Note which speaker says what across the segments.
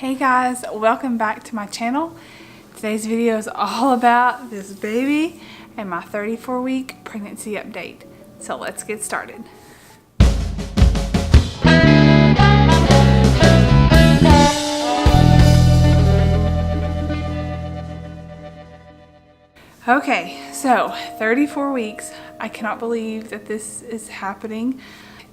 Speaker 1: Hey guys, welcome back to my channel. Today's video is all about this baby and my 34-week pregnancy update. So let's get started. Okay, so 34 weeks. I cannot believe that this is happening.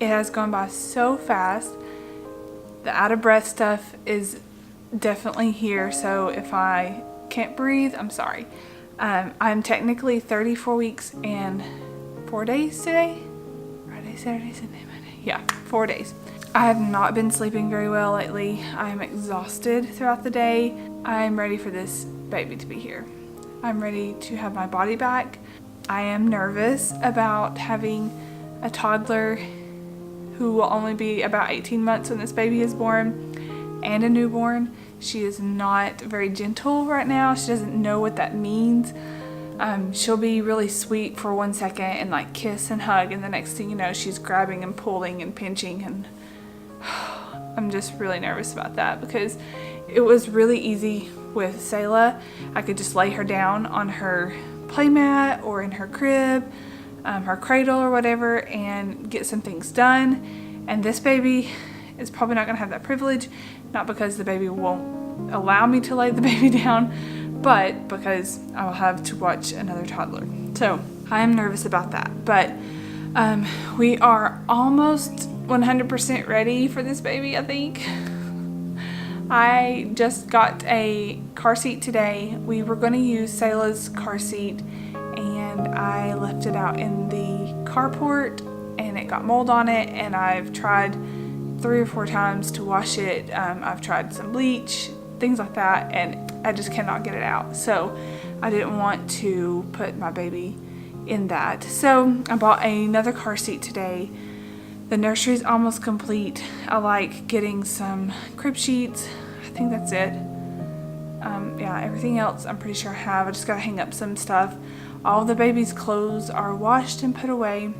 Speaker 1: It has gone by so fast. The out of breath stuff is definitely here, so if I can't breathe, I'm sorry. I'm technically 34 weeks and 4 days today. Friday, Saturday, Sunday, Monday. Yeah, 4 days. I have not been sleeping very well lately. I'm exhausted throughout the day. I'm ready for this baby to be here. I'm ready to have my body back. I am nervous about having a toddler who will only be about 18 months when this baby is born, and a newborn. She is not very gentle right now. She doesn't know what that means. She'll be really sweet for 1 second and like kiss and hug, and the next thing you know, she's grabbing and pulling and pinching, and I'm just really nervous about that because it was really easy with Selah. I could just lay her down on her playmat or in her crib, her cradle or whatever, and get some things done. And this baby is probably not going to have that privilege, not because the baby won't allow me to lay the baby down, but because I will have to watch another toddler. So I am nervous about that, but we are almost 100% ready for this baby, I think. I just got a car seat today. We were going to use Selah's car seat, and I left it out in the carport and it got mold on it, and I've tried 3 or 4 times to wash it. I've tried some bleach, things like that, and I just cannot get it out. So I didn't want to put my baby in that. So I bought another car seat today. The nursery is almost complete. I like getting some crib sheets. I think that's it. Yeah, everything else I'm pretty sure I have. I just gotta hang up some stuff. All the baby's clothes are washed and put away.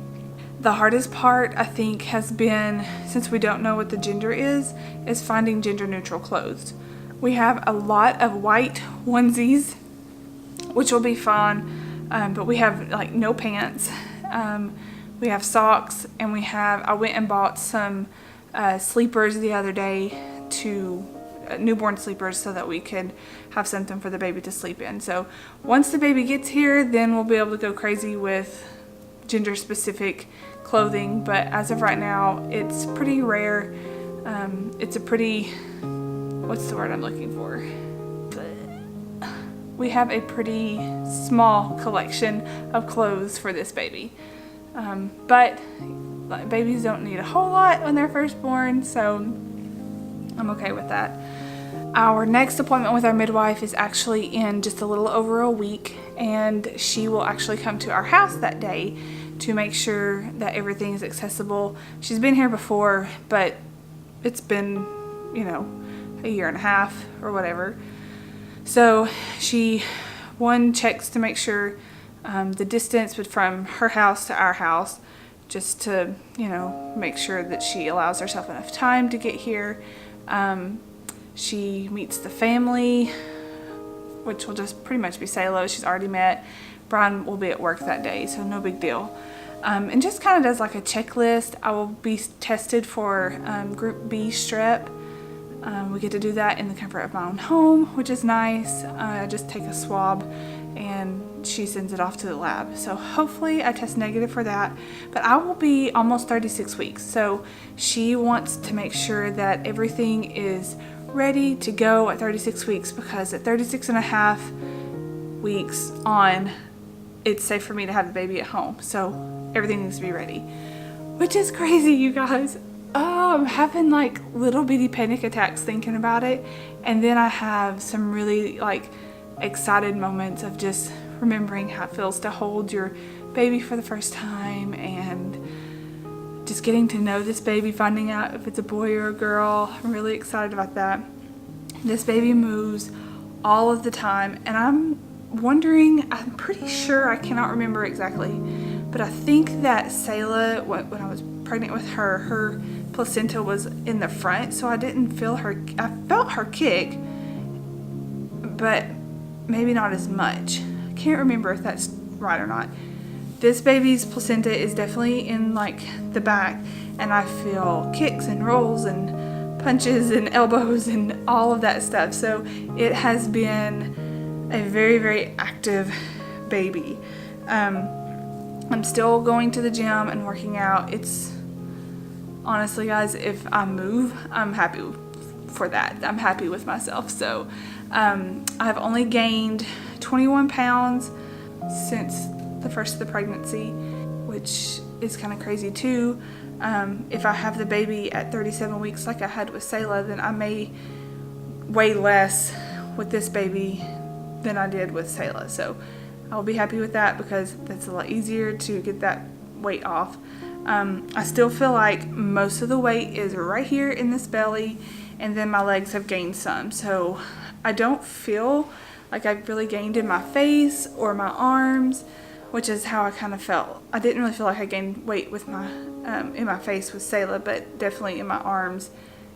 Speaker 1: The hardest part, I think, has been, since we don't know what the gender is finding gender neutral clothes. We have a lot of white onesies, which will be fun, but we have like no pants. We have socks, and I went and bought some sleepers the other day, newborn sleepers, so that we could have something for the baby to sleep in. So once the baby gets here, then we'll be able to go crazy with gender specific clothing, but as of right now, it's pretty rare. It's a pretty, what's the word I'm looking for? We have a pretty small collection of clothes for this baby. But babies don't need a whole lot when they're first born, so I'm okay with that. Our next appointment with our midwife is actually in just a little over a week, and she will actually come to our house that day to make sure that everything is accessible. She's been here before, but it's been, you know, a year and a half or whatever. So she, checks to make sure the distance from her house to our house, just to, you know, make sure that she allows herself enough time to get here. She meets the family, which will just pretty much be Selah. She's already met. Brian will be at work that day, so no big deal. And just kind of does like a checklist. I will be tested for group B strep. We get to do that in the comfort of my own home, which is nice. I just take a swab and she sends it off to the lab. So hopefully I test negative for that. But I will be almost 36 weeks. So she wants to make sure that everything is ready to go at 36 weeks, because at 36 and a half weeks on, it's safe for me to have the baby at home. So everything needs to be ready, which is crazy, you guys. I'm having like little bitty panic attacks thinking about it, and then I have some really like excited moments of just remembering how it feels to hold your baby for the first time, and just getting to know this baby, finding out if it's a boy or a girl. I'm really excited about that. This baby moves all of the time, and I'm wondering, I'm pretty sure, I cannot remember exactly, but I think that Selah, when I was pregnant with her placenta was in the front, so I didn't feel her. I felt her kick, but maybe not as much. I can't remember if that's right or not. This baby's placenta is definitely in like the back, and I feel kicks and rolls and punches and elbows and all of that stuff. So it has been a very, very active baby. I'm still going to the gym and working out. It's honestly, guys, if I move, I'm happy for that. I'm happy with myself. So I've only gained 21 pounds since the first of the pregnancy, which is kind of crazy too. If I have the baby at 37 weeks like I had with Selah, then I may weigh less with this baby than I did with Selah. So I'll be happy with that because that's a lot easier to get that weight off. I still feel like most of the weight is right here in this belly, and then my legs have gained some. So I don't feel like I've really gained in my face or my arms, which is how I kind of felt. I didn't really feel like I gained weight with my in my face with Selah, but definitely in my arms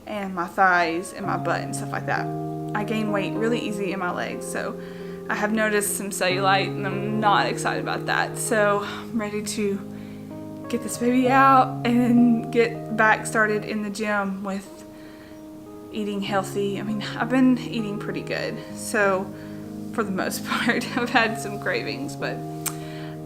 Speaker 1: and my thighs and my butt and stuff like that. I gain weight really easy in my legs, so I have noticed some cellulite, and I'm not excited about that. So I'm ready to get this baby out and get back started in the gym with eating healthy. I mean, I've been eating pretty good, so for the most part. I've had some cravings, but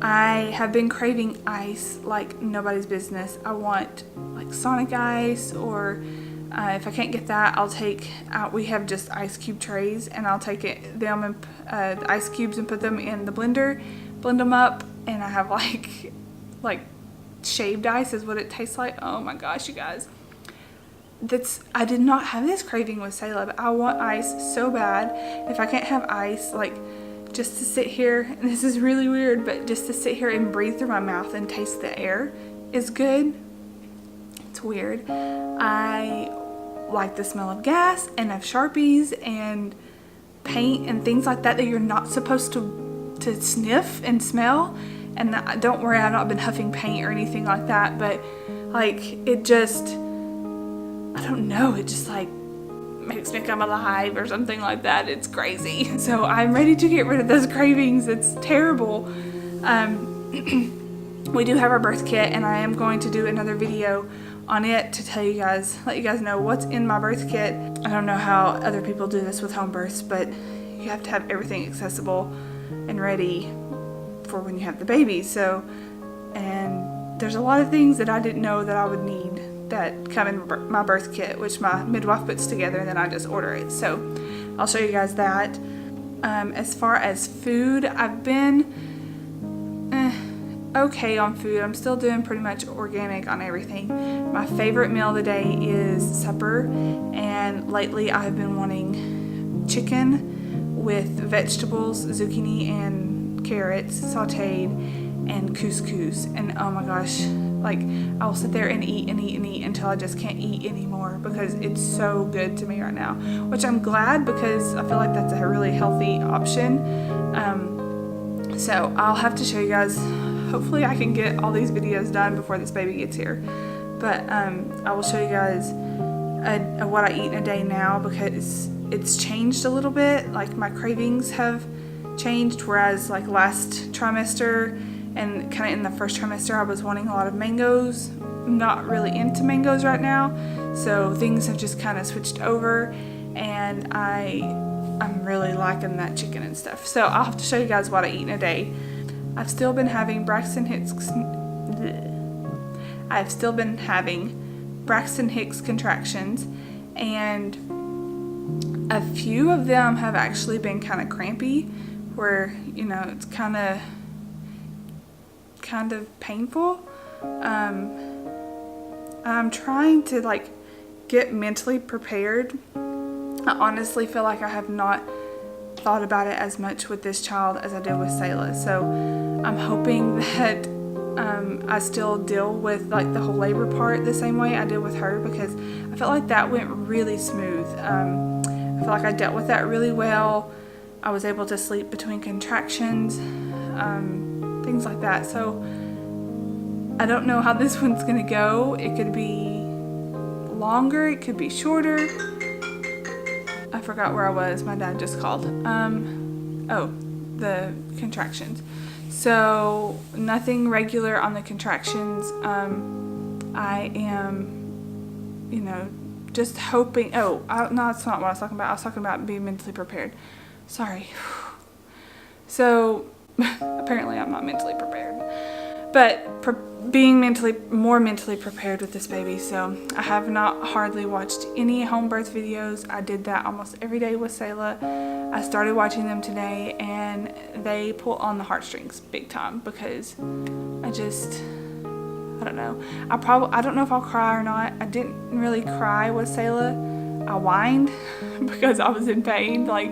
Speaker 1: I have been craving ice like nobody's business. I want like Sonic ice, or if I can't get that, I'll take out, we have just ice cube trays, and I'll take them and the ice cubes and put them in the blender, blend them up, and I have like shaved ice is what it tastes like. Oh my gosh, you guys. I did not have this craving with Selah, but I want ice so bad. If I can't have ice, like just to sit here, and this is really weird, but just to sit here and breathe through my mouth and taste the air is good. It's weird. I like the smell of gas and of Sharpies and paint and things like that you're not supposed to sniff and smell. And don't worry, I've not been huffing paint or anything like that, but like it just, I don't know, it just like makes me come alive or something like that. It's crazy. So I'm ready to get rid of those cravings. It's terrible. We do have our birth kit, and I am going to do another video on it to tell you guys, let you guys know what's in my birth kit. I don't know how other people do this with home births, but you have to have everything accessible and ready for when you have the baby. So, and there's a lot of things that I didn't know that I would need that come in my birth kit, which my midwife puts together, and then I just order it. So I'll show you guys that. As far as food, I've been okay on food. I'm still doing pretty much organic on everything. My favorite meal of the day is supper, and lately I've been wanting chicken with vegetables, zucchini and carrots sauteed, and couscous. And oh my gosh, like I will sit there and eat and eat and eat until I just can't eat anymore because it's so good to me right now, which I'm glad, because I feel like that's a really healthy option. So I'll have to show you guys. Hopefully I can get all these videos done before this baby gets here, but I will show you guys what I eat in a day now, because it's changed a little bit. Like my cravings have changed, whereas like last trimester and kind of in the first trimester I was wanting a lot of mangoes. I'm not really into mangoes right now, so things have just kind of switched over, and I'm really liking that chicken and stuff. So I'll have to show you guys what I eat in a day. I've still been having Braxton Hicks contractions, and a few of them have actually been kind of crampy, where, you know, it's kind of painful. I'm trying to like get mentally prepared. I honestly feel like I have not thought about it as much with this child as I did with Selah. So I'm hoping that I still deal with like the whole labor part the same way I did with her, because I felt like that went really smooth. I feel like I dealt with that really well. I was able to sleep between contractions, things like that. So I don't know how this one's gonna go. It could be longer, it could be shorter. I forgot where I was. My dad just called. Oh, the contractions. So nothing regular on the contractions. I am, just hoping. No, that's not what I was talking about. I was talking about being mentally prepared. Sorry. So apparently I'm not mentally prepared, but being more mentally prepared with this baby. So I have not hardly watched any home birth videos. I did that almost every day with Selah. I started watching them today, and they pull on the heartstrings big time because I don't know. I don't know if I'll cry or not. I didn't really cry with Selah. I whined because I was in pain, like,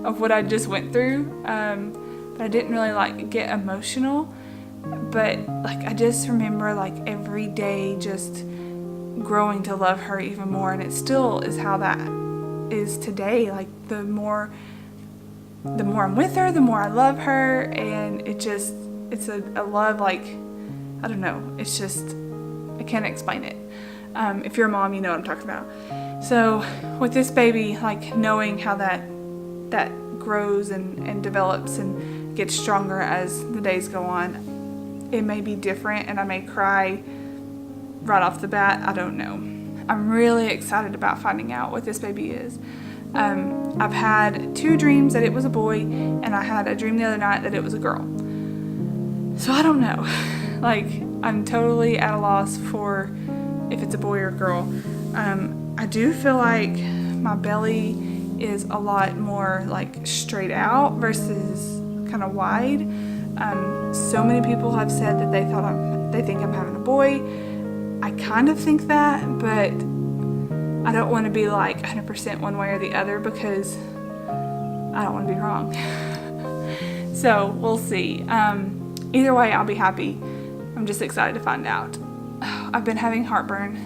Speaker 1: of what I just went through. But I didn't really get emotional. But I just remember every day just growing to love her even more, and it still is how that is today. The more I'm with her, the more I love her, and it's a love I don't know. It's just, I can't explain it. If you're a mom, you know what I'm talking about. So with this baby, knowing how that grows and develops and gets stronger as the days go on, it may be different, and I may cry right off the bat. I don't know. I'm really excited about finding out what this baby is. I've had 2 dreams that it was a boy, and I had a dream the other night that it was a girl. So I don't know. I'm totally at a loss for if it's a boy or a girl. I do feel like my belly is a lot more straight out versus kind of wide. So many people have said that they think I'm having a boy. I kind of think that, but I don't want to be 100% one way or the other because I don't want to be wrong. So we'll see. Either way, I'll be happy. I'm just excited to find out. I've been having heartburn.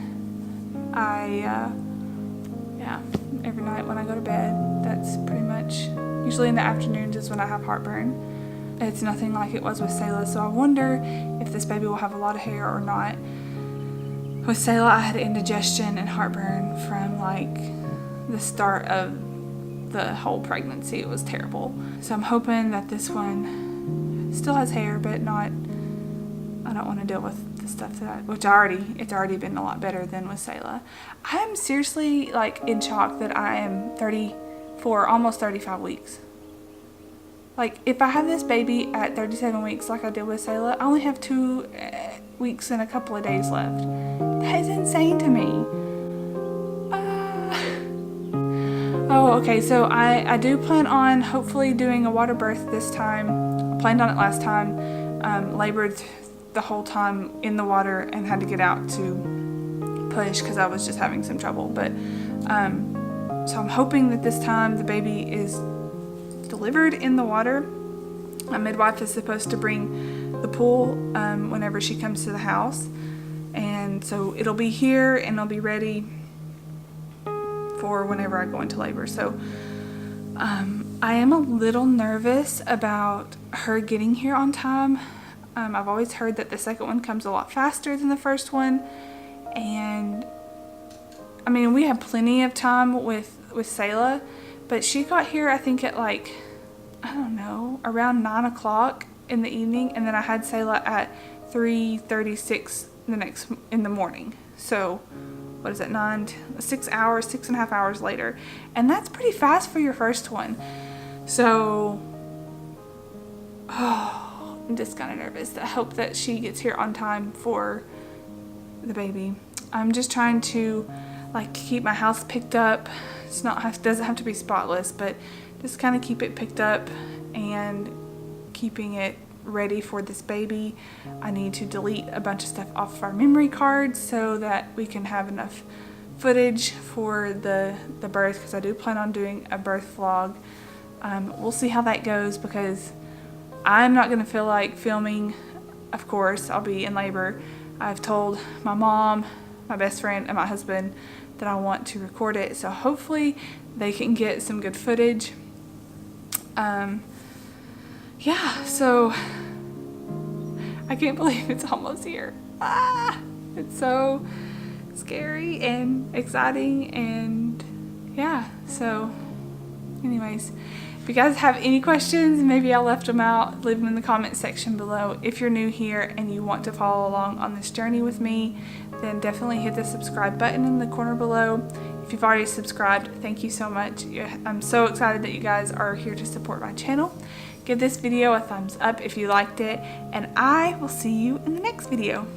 Speaker 1: Every night when I go to bed, that's pretty much, usually in the afternoons is when I have heartburn. It's nothing like it was with Selah, so I wonder if this baby will have a lot of hair or not. With Selah, I had indigestion and heartburn from the start of the whole pregnancy. It was terrible. So I'm hoping that this one still has hair, but not, I don't want to deal with the stuff it's already been a lot better than with Selah. I'm seriously in shock that I am 34, almost 35 weeks. If I have this baby at 37 weeks like I did with Selah, I only have 2 weeks and a couple of days left. That is insane to me. Oh, okay, so I do plan on hopefully doing a water birth this time. I planned on it last time. Labored the whole time in the water and had to get out to push because I was just having some trouble. But so I'm hoping that this time the baby is delivered in the water. My midwife is supposed to bring the pool whenever she comes to the house, and so it'll be here and it'll be ready for whenever I go into labor. So I am a little nervous about her getting here on time. I've always heard that the second one comes a lot faster than the first one, and I mean, we have plenty of time with Selah, but she got here I think at I don't know, around 9 o'clock in the evening, and then I had Selah at 3:36 in the morning. So what is it, 6 hours, 6.5 hours later, and that's pretty fast for your first one. So I'm just kind of nervous. I hope that she gets here on time for the baby. I'm just trying to keep my house picked up. Doesn't have to be spotless, but just kind of keep it picked up and keeping it ready for this baby. I need to delete a bunch of stuff off of our memory cards so that we can have enough footage for the birth, because I do plan on doing a birth vlog. We'll see how that goes, because I'm not going to feel like filming. Of course, I'll be in labor. I've told my mom, my best friend, and my husband that I want to record it, so hopefully they can get some good footage. Yeah, so I can't believe it's almost here. It's so scary and exciting, and yeah, so anyways, if you guys have any questions, maybe I left them out, leave them in the comment section below. If you're new here and you want to follow along on this journey with me, then definitely hit the subscribe button in the corner below. If you've already subscribed, thank you so much. I'm so excited that you guys are here to support my channel. Give this video a thumbs up if you liked it, and I will see you in the next video.